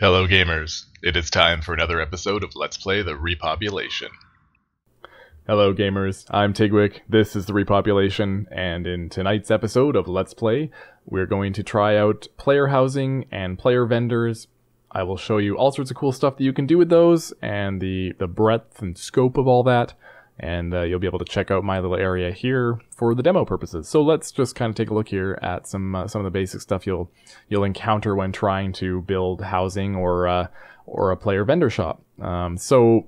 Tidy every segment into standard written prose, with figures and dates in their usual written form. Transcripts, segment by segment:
Hello gamers, it is time for another episode of Let's Play the Repopulation. Hello gamers, I'm Tigwyk, this is the Repopulation, and in tonight's episode of Let's Play, we're going to try out player housing and player vendors. I will show you all sorts of cool stuff that you can do with those, and the breadth and scope of all that, and you'll be able to check out my little area here for the demo purposes. So let's just kind of take a look here at some of the basic stuff you'll encounter when trying to build housing or a player vendor shop. So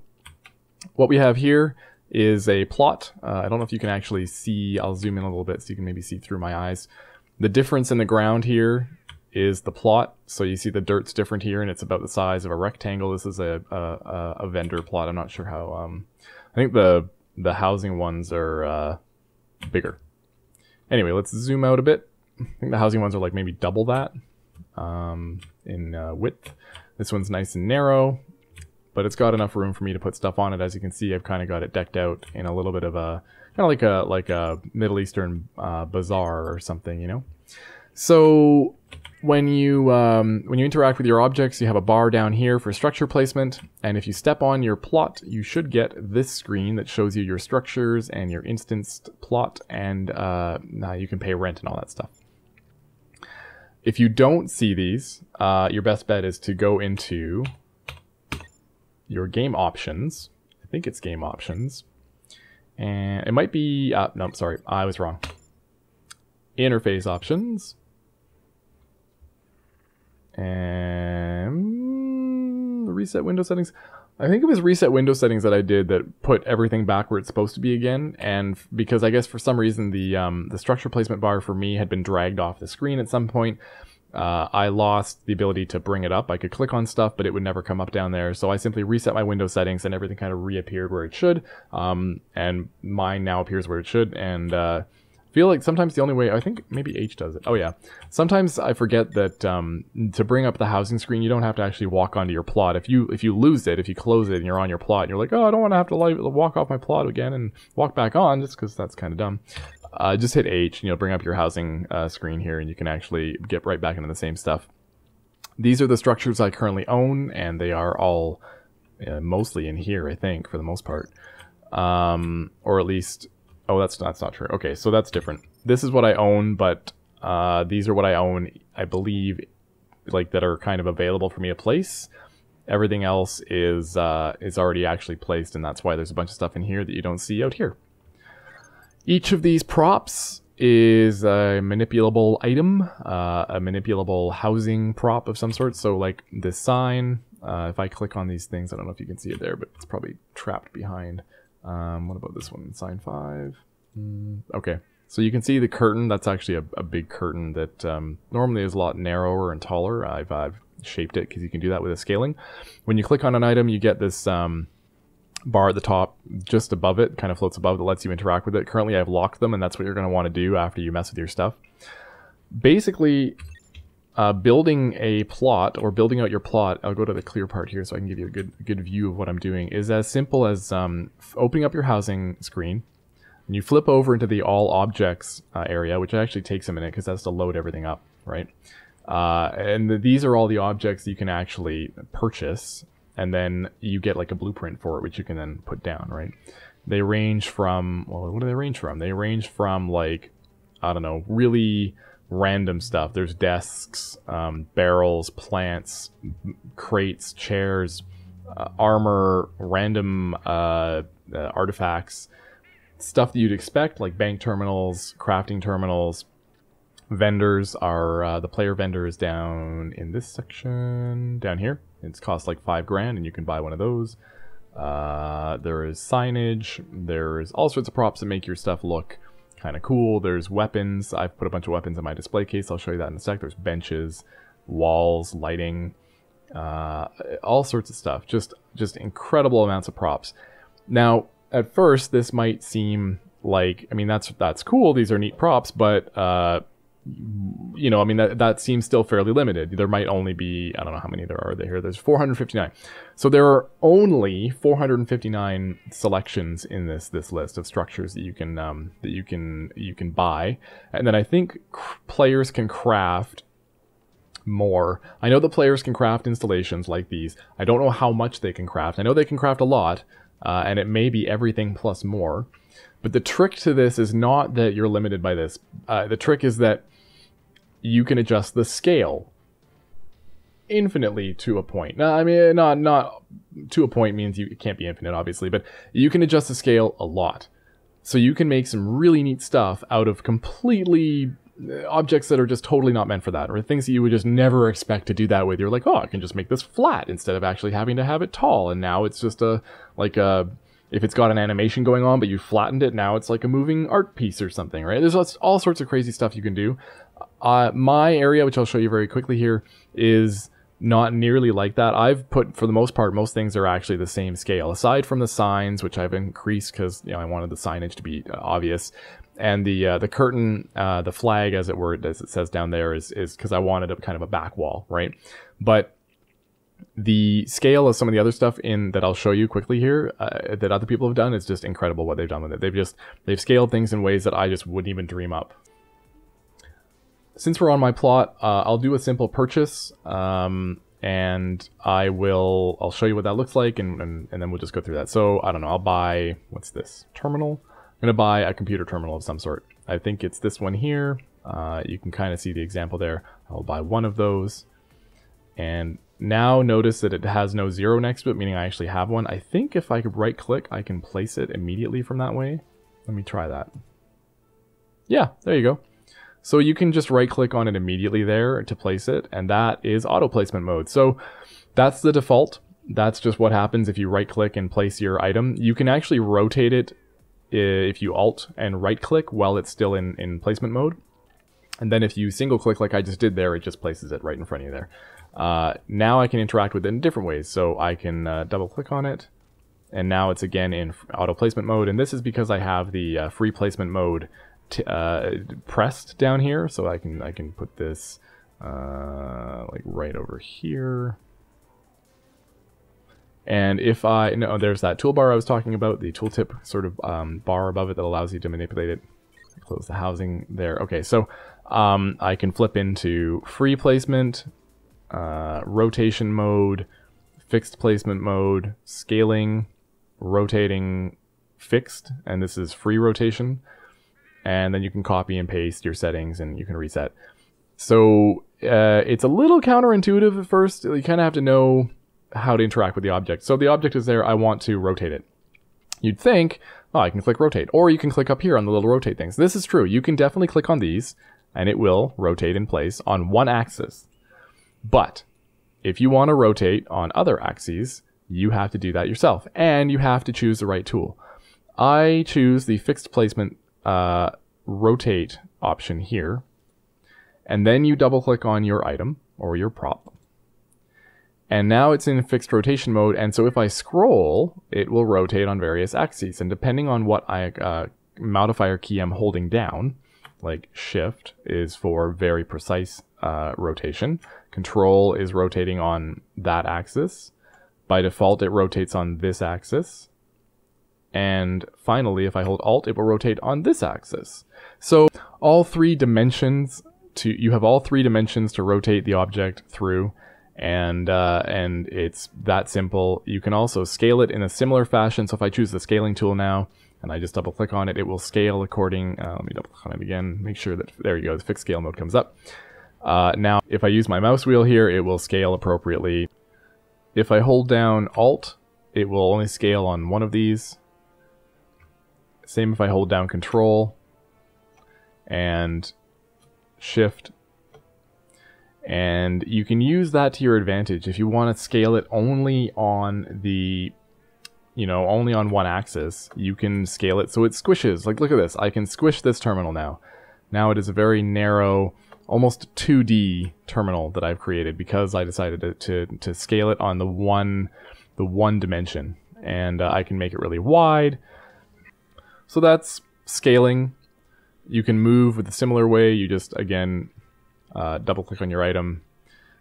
what we have here is a plot. I don't know if you can actually see. I'll zoom in a little bit so you can maybe see through my eyes. The difference in the ground here is the plot. So you see the dirt's different here, and it's about the size of a rectangle. This is a vendor plot. I'm not sure how. I think the housing ones are bigger. Anyway, let's zoom out a bit. I think the housing ones are like maybe double that in width. This one's nice and narrow, but it's got enough room for me to put stuff on it. As you can see, I've kind of got it decked out in a little bit of a kind of like a Middle Eastern bazaar or something, you know. So when you interact with your objects, you have a bar down here for structure placement, and if you step on your plot, you should get this screen that shows you your structures and your instanced plot, and now you can pay rent and all that stuff. If you don't see these, your best bet is to go into your game options. I think it's game options, and it might be no, sorry, I was wrong. Interface options. And reset window settings. I think it was reset window settings that I did that put everything back where it's supposed to be again. And because I guess for some reason the structure placement bar for me had been dragged off the screen at some point, I lost the ability to bring it up. I could click on stuff, but it would never come up down there. So I simply reset my window settings, and everything kind of reappeared where it should. And mine now appears where it should. And feel like sometimes the only way, I think maybe H does it. Oh yeah. Sometimes I forget that to bring up the housing screen, you don't have to actually walk onto your plot. If you lose it, if you close it and you're on your plot and you're like, oh, I don't want to have to walk off my plot again and walk back on, just because that's kind of dumb. Just hit H and you'll bring up your housing screen here, and you can actually get right back into the same stuff. These are the structures I currently own, and they are all mostly in here, I think, for the most part. Or at least... Oh, that's not true. Okay, so that's different. This is what I own, but these are what I own, I believe, like that are kind of available for me to place. Everything else is already actually placed, and that's why there's a bunch of stuff in here that you don't see out here. Each of these props is a manipulable item, a manipulable housing prop of some sort. So like this sign, if I click on these things, I don't know if you can see it there, but it's probably trapped behind. What about this one? Sign 5. Okay, so you can see the curtain. That's actually a big curtain that normally is a lot narrower and taller. I've shaped it because you can do that with a scaling. When you click on an item, you get this bar at the top just above it, kind of floats above, that lets you interact with it. Currently I've locked them, and that's what you're going to want to do after you mess with your stuff. Basically, building a plot, or building out your plot, I'll go to the clear part here so I can give you a good view of what I'm doing, is as simple as opening up your housing screen, and you flip over into the all objects area, which actually takes a minute because that's to load everything up, right? And these are all the objects you can actually purchase, and then you get like a blueprint for it, which you can then put down, right? They range from, well, what do they range from? They range from, like, I don't know, really random stuff. There's desks, barrels, plants, crates, chairs, armor, random artifacts, stuff that you'd expect, like bank terminals, crafting terminals. Vendors are the player vendors down in this section down here. It's cost like $5 grand, and you can buy one of those. There is signage. There's all sorts of props that make your stuff look kind of cool. There's weapons. I've put a bunch of weapons in my display case. I'll show you that in a sec. There's benches, walls, lighting, all sorts of stuff. Just incredible amounts of props. Now, at first, this might seem like, I mean, that's cool. These are neat props, but you know, I mean, that seems still fairly limited. There might only be, I don't know how many there are here. There's 459. So there are only 459 selections in this list of structures that you can buy. And then I think players can craft more. I know the players can craft installations like these. I don't know how much they can craft. I know they can craft a lot, and it may be everything plus more. But the trick to this is not that you're limited by this. The trick is that you can adjust the scale infinitely to a point. Now, I mean, not to a point means it can't be infinite, obviously, but you can adjust the scale a lot. So you can make some really neat stuff out of completely objects that are just totally not meant for that, or things that you would just never expect to do that with. You're like, oh, I can just make this flat instead of actually having to have it tall, and now it's just if it's got an animation going on, but you flattened it, now it's like a moving art piece or something, right? There's all sorts of crazy stuff you can do. My area, which I'll show you very quickly here, is not nearly like that. I've put, for the most part, most things are actually the same scale, aside from the signs, which I've increased because I wanted the signage to be obvious, and the curtain, the flag, as it says down there, is because I wanted a kind of a back wall, right? But the scale of some of the other stuff that I'll show you quickly here that other people have done is just incredible what they've done with it. They've scaled things in ways that I just wouldn't even dream up. Since we're on my plot, I'll do a simple purchase, and I'll show you what that looks like, and then we'll just go through that. So, I don't know, I'll buy, what's this, terminal? I'm going to buy a computer terminal of some sort. I think it's this one here. You can kind of see the example there. I'll buy one of those, and now notice that it has no 0 next to it, meaning I actually have one. I think if I could right click, I can place it immediately from that way. Let me try that. Yeah, there you go. So you can just right click on it immediately there to place it, and that is auto placement mode. So that's the default. That's just what happens if you right click and place your item. You can actually rotate it if you alt and right click while it's still in placement mode. And then if you single click like I just did there, it just places it right in front of you there. Now I can interact with it in different ways. So I can double click on it, and now it's again in auto placement mode. And this is because I have the free placement mode pressed down here, so I can put this like right over here. And if there's that toolbar I was talking about, the tooltip sort of bar above it that allows you to manipulate it. Close the housing there. Okay, so I can flip into free placement, rotation mode, fixed placement mode, scaling, rotating, fixed, and this is free rotation. And then you can copy and paste your settings and you can reset. So it's a little counterintuitive at first. You kind of have to know how to interact with the object. So the object is there, I want to rotate it. You'd think, oh, I can click rotate, or you can click up here on the little rotate things. This is true. You can definitely click on these and it will rotate in place on one axis. But if you want to rotate on other axes, you have to do that yourself, and you have to choose the right tool. I choose the fixed placement rotate option here, and then you double click on your item or your prop, and now it's in fixed rotation mode. And so if I scroll, it will rotate on various axes, and depending on what modifier key I'm holding down, like shift is for very precise rotation, control is rotating on that axis, by default it rotates on this axis, and finally, if I hold Alt, it will rotate on this axis. So all three dimensions you have all three dimensions to rotate the object through, and it's that simple. You can also scale it in a similar fashion. So if I choose the scaling tool now, and I just double click on it, it will scale according. Let me double click on it again. Make sure that there you go. The fixed scale mode comes up. Now, if I use my mouse wheel here, it will scale appropriately. If I hold down Alt, it will only scale on one of these. Same if I hold down Control and Shift. And you can use that to your advantage. If you want to scale it only on the, only on one axis, you can scale it so it squishes. Like, look at this. I can squish this terminal now. Now it is a very narrow, almost 2D terminal that I've created because I decided to scale it on the one dimension. And I can make it really wide. So that's scaling. You can move with a similar way. You just, again, double click on your item,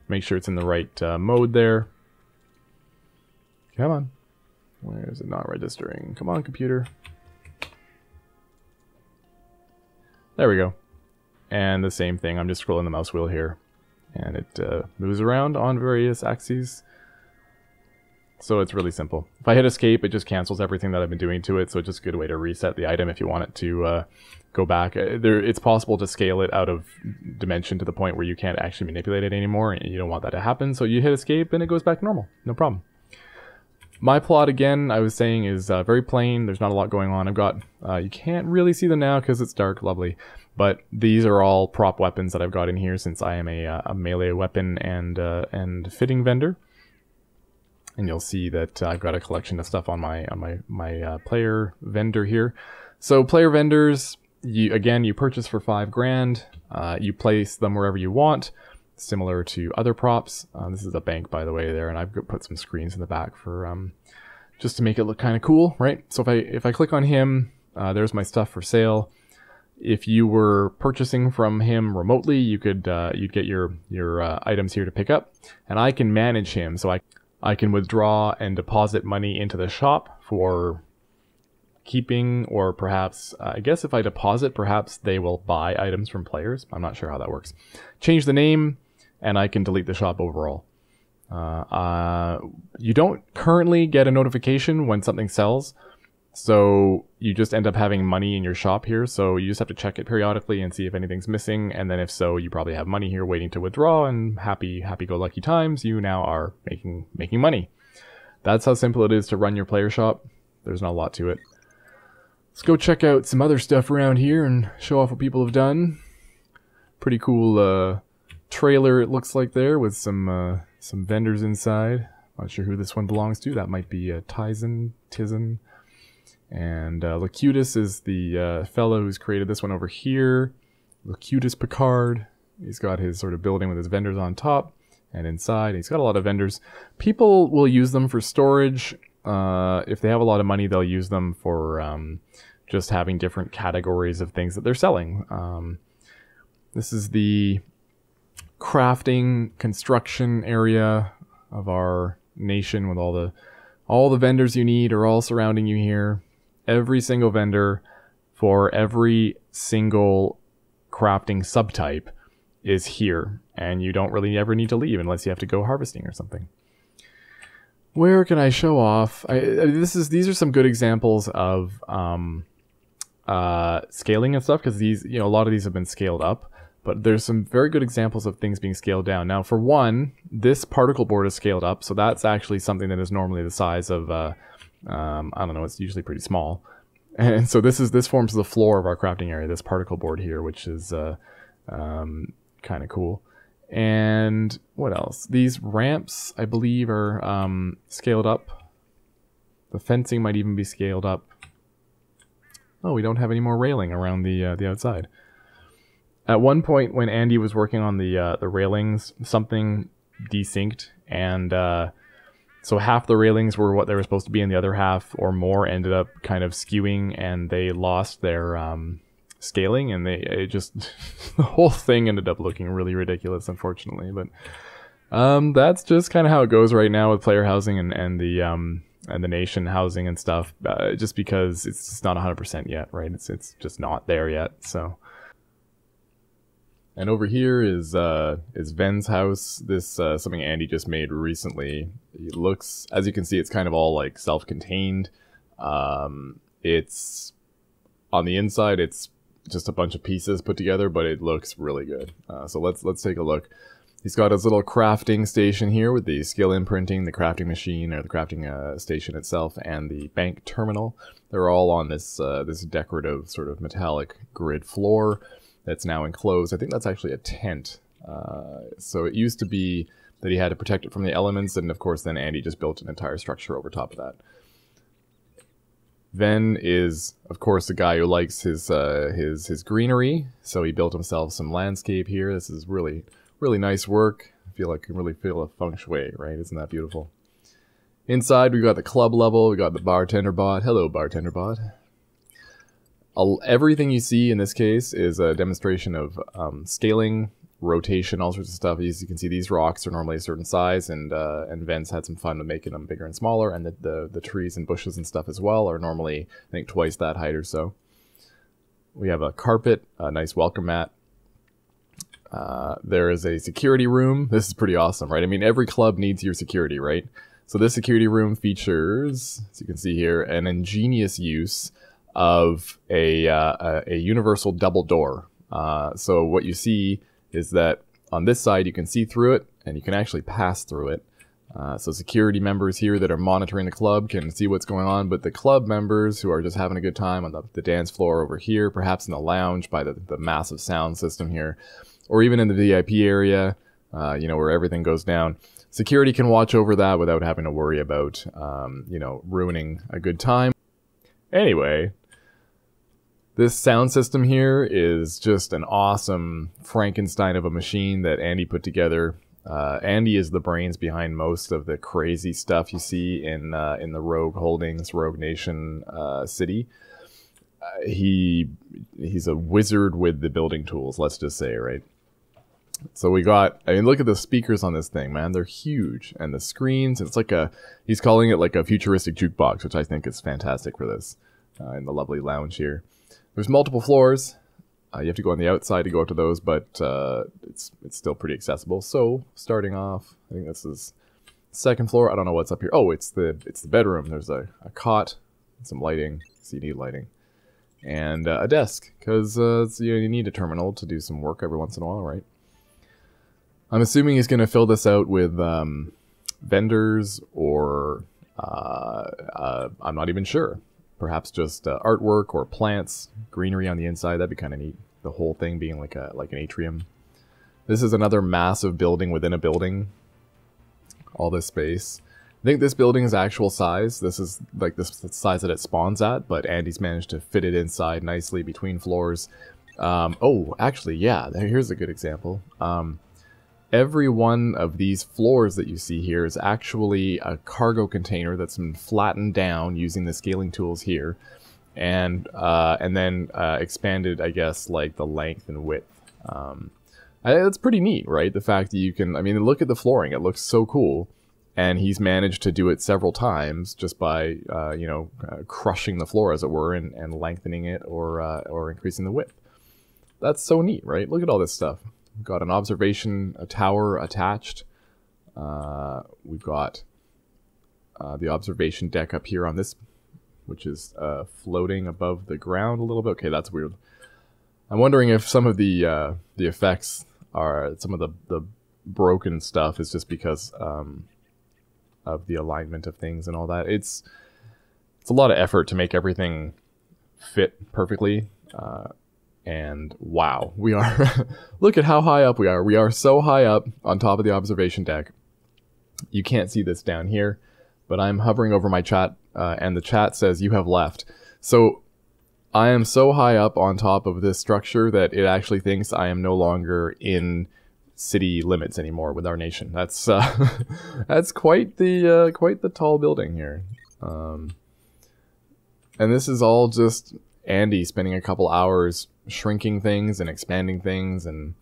make sure it's in the right mode there. Come on. Where is it not registering? Come on, computer. There we go. And the same thing, I'm just scrolling the mouse wheel here. and it moves around on various axes. So it's really simple. If I hit escape, it just cancels everything that I've been doing to it, so it's just a good way to reset the item if you want it to go back. It's possible to scale it out of dimension to the point where you can't actually manipulate it anymore, and you don't want that to happen, so you hit escape and it goes back to normal. No problem. My plot, again, I was saying, is very plain. There's not a lot going on. I've got, you can't really see them now because it's dark, lovely. But these are all prop weapons that I've got in here since I am a melee weapon and fitting vendor. And you'll see that I've got a collection of stuff on my player vendor here. So player vendors, you purchase for $5,000. You place them wherever you want, similar to other props. This is a bank, by the way, there, and I've put some screens in the back for just to make it look kind of cool, right? So if I click on him, there's my stuff for sale. If you were purchasing from him remotely, you'd get your items here to pick up, and I can manage him. So I can withdraw and deposit money into the shop for keeping, or perhaps, I guess if I deposit, perhaps they will buy items from players. I'm not sure how that works. Change the name, and I can delete the shop overall. You don't currently get a notification when something sells, so you just end up having money in your shop here, so you just have to check it periodically and see if anything's missing, and then if so, you probably have money here waiting to withdraw, and happy-go-lucky times, you now are making money. That's how simple it is to run your player shop. There's not a lot to it. Let's go check out some other stuff around here and show off what people have done. Pretty cool trailer it looks like there with some vendors inside. Not sure who this one belongs to. That might be Tizen. And Locutus is the fellow who's created this one over here. Locutus Picard. He's got his sort of building with his vendors on top and inside. He's got a lot of vendors. People will use them for storage. If they have a lot of money, they'll use them for just having different categories of things that they're selling. This is the crafting construction area of our nation, with all the vendors you need are all surrounding you here. Every single vendor for every single crafting subtype is here, and you don't really ever need to leave unless you have to go harvesting or something. Where can I show off? These are some good examples of scaling and stuff, because these, a lot of these have been scaled up, but there's some very good examples of things being scaled down. Now, for one, this particle board is scaled up, so that's actually something that is normally the size of, I don't know, it's usually pretty small. And so this forms the floor of our crafting area, this particle board here, which is kind of cool. And what else? These ramps, I believe, are scaled up. The fencing might even be scaled up. Oh, we don't have any more railing around the outside. At one point, when Andy was working on the railings, something desynced, and so half the railings were what they were supposed to be, and the other half or more ended up kind of skewing, and they lost their scaling, and it just the whole thing ended up looking really ridiculous, unfortunately. But that's just kind of how it goes right now with player housing and the nation housing and stuff. Just because it's just not 100% yet, right? It's just not there yet. So. And over here is Ven's house. This something Andy just made recently. It looks, as you can see, it's kind of all like self-contained. It's on the inside, it's just a bunch of pieces put together, but it looks really good. So let's take a look. He's got his little crafting station here with the skill imprinting, the crafting machine, or the crafting station itself, and the bank terminal. They're all on this this decorative sort of metallic grid floor that's now enclosed. I think that's actually a tent. So it used to be that he had to protect it from the elements, and of course then Andy just built an entire structure over top of that. Ven is, of course, the guy who likes his greenery, so he built himself some landscape here. This is really nice work. I feel like I can really feel a feng shui, right? Isn't that beautiful? Inside, we got the club level. We got the bartender bot. Hello, bartender bot. Everything you see in this case is a demonstration of scaling, rotation, all sorts of stuff. As you can see, these rocks are normally a certain size, and Ven's had some fun with making them bigger and smaller, and the trees and bushes and stuff as well are normally, I think, twice that height or so. We have a carpet, a nice welcome mat. There is a security room. This is pretty awesome, right? I mean, every club needs your security, right? So this security room features, as you can see here, an ingenious use of a universal double door. So what you see is that on this side you can see through it, and you can actually pass through it. So security members here that are monitoring the club can see what's going on, but the club members who are just having a good time on the dance floor over here, perhaps in the lounge by the massive sound system here, or even in the VIP area, where everything goes down, security can watch over that without having to worry about, ruining a good time. Anyway, this sound system here is just an awesome Frankenstein of a machine that Andy put together. Andy is the brains behind most of the crazy stuff you see in the Rogue Holdings, Rogue Nation city. He's a wizard with the building tools, let's just say, right? So look at the speakers on this thing, man. They're huge. And the screens, it's he's calling it like a futuristic jukebox, which I think is fantastic for this, in the lovely lounge here. There's multiple floors. You have to go on the outside to go up to those, but it's still pretty accessible. So starting off, I think this is second floor. I don't know what's up here. Oh, it's the bedroom. There's a cot, some lighting, CD lighting, and a desk, because you need a terminal to do some work every once in a while, right? I'm assuming he's going to fill this out with vendors or I'm not even sure. Perhaps just artwork or plants, greenery on the inside. That'd be kind of neat. The whole thing being like an atrium. This is another massive building within a building. All this space. I think this building is actual size. This is like the size that it spawns at, but Andy's managed to fit it inside nicely between floors. Oh, actually, yeah. Here's a good example. Every one of these floors that you see here is actually a cargo container that's been flattened down using the scaling tools here, and then expanded, I guess, like the length and width. That's pretty neat, right? The fact that you can, I mean, look at the flooring. It looks so cool, and he's managed to do it several times just by, crushing the floor, as it were, and lengthening it or increasing the width. That's so neat, right? Look at all this stuff. We've got an observation tower attached. We've got the observation deck up here on this, which is floating above the ground a little bit. Okay, that's weird. I'm wondering if some of the effects are, some of the broken stuff is just because of the alignment of things and all that. It's a lot of effort to make everything fit perfectly. And wow, we are, look at how high up we are. We are so high up on top of the observation deck. You can't see this down here, but I'm hovering over my chat, and the chat says you have left. So I am so high up on top of this structure that it actually thinks I am no longer in city limits anymore with our nation. That's that's quite the tall building here. And this is all just Andy spending a couple hours shrinking things and expanding things, and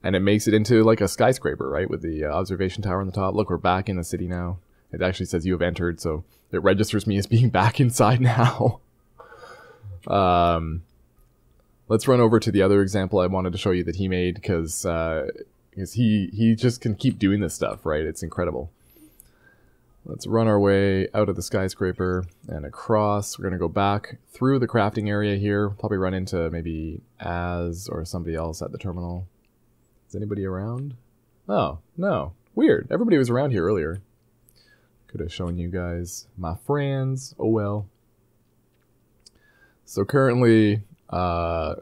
it makes it into like a skyscraper, right, with the observation tower on the top. Look, we're back in the city now. It actually says you have entered, so it registers me as being back inside now. Let's run over to the other example I wanted to show you that he made, because he just can keep doing this stuff, right? It's incredible. Let's run our way out of the skyscraper and across. We're going to go back through the crafting area here. Probably run into maybe Az or somebody else at the terminal. Is anybody around? Oh, no. Weird. Everybody was around here earlier. Could have shown you guys my friends. Oh well. So currently, let's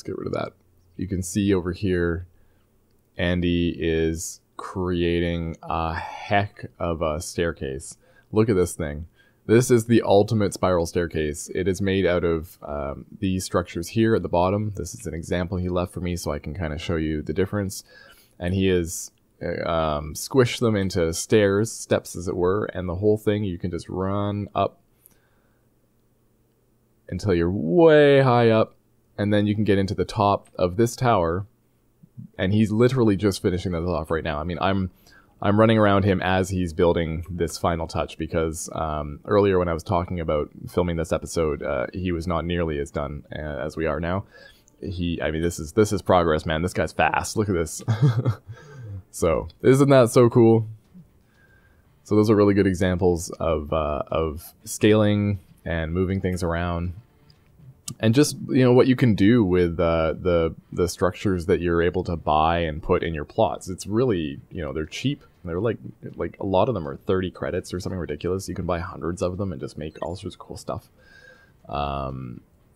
get rid of that. You can see over here, Andy is creating a heck of a staircase. Look at this thing. This is the ultimate spiral staircase. It is made out of these structures here at the bottom. This is an example he left for me so I can kind of show you the difference. And he has squished them into steps as it were, and the whole thing you can just run up until you're way high up, and then you can get into the top of this tower. And he's literally just finishing this off right now. I mean, I'm running around him as he's building this final touch, because earlier when I was talking about filming this episode, he was not nearly as done as we are now. I mean, this is progress, man. This guy's fast. Look at this. So isn't that so cool? So those are really good examples of scaling and moving things around, and just, you know, what you can do with the structures that you're able to buy and put in your plots. It's really, you know, they're cheap. They're like a lot of them are 30 credits or something ridiculous. You can buy hundreds of them and just make all sorts of cool stuff.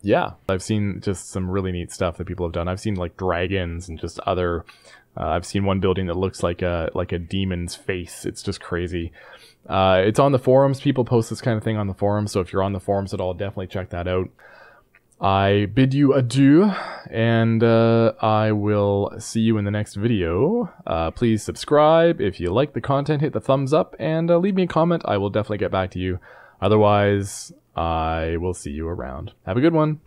Yeah, I've seen just some really neat stuff that people have done. I've seen like dragons and just other. I've seen one building that looks like a demon's face. It's just crazy. It's on the forums. People post this kind of thing on the forums. So if you're on the forums at all, definitely check that out. I bid you adieu, and I will see you in the next video. Please subscribe. If you like the content, hit the thumbs up, and leave me a comment. I will definitely get back to you. Otherwise, I will see you around. Have a good one.